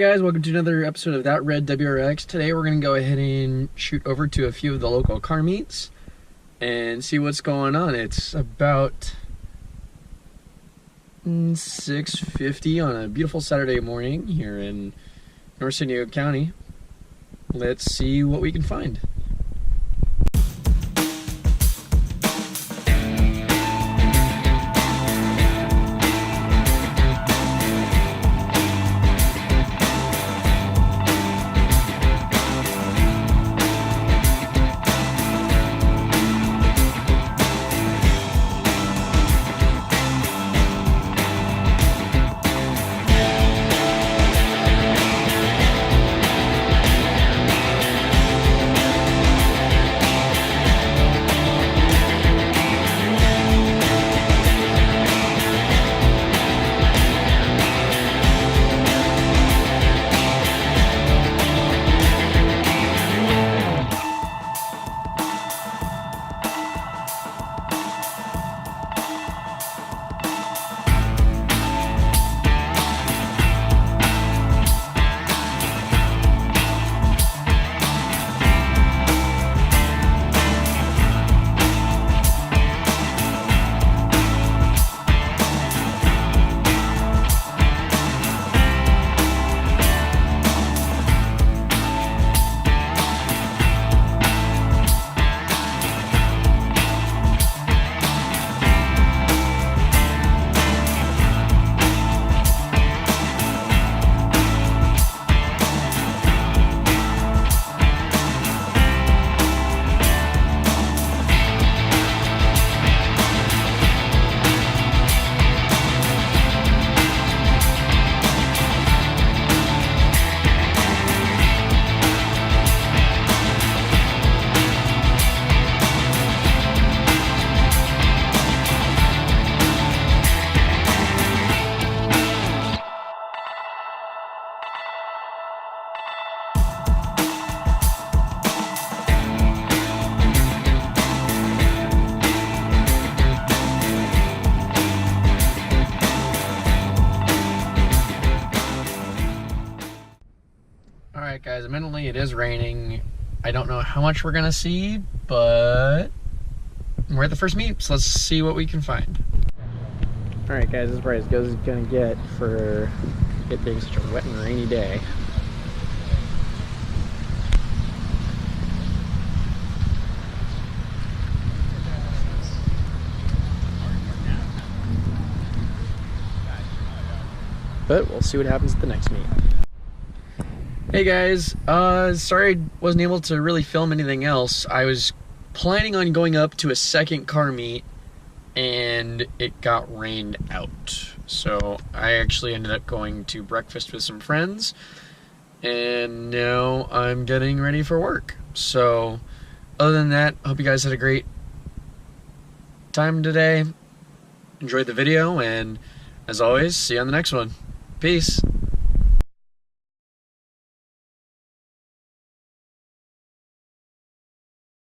Guys, welcome to another episode of That Red WRX. Today we're going to go ahead and shoot over to a few of the local car meets and see what's going on. It's about 6:50 on a beautiful Saturday morning here in North San Diego County. Let's see what we can find. Alright guys, admittedly it is raining. I don't know how much we're gonna see, but we're at the first meet, so let's see what we can find. Alright guys, this is probably as good as it's gonna get for it being such a wet and rainy day. But we'll see what happens at the next meet. Hey guys, sorry I wasn't able to really film anything else. I was planning on going up to a second car meet and it got rained out. So I actually ended up going to breakfast with some friends and now I'm getting ready for work. So other than that, I hope you guys had a great time today. Enjoyed the video, and as always, see you on the next one. Peace.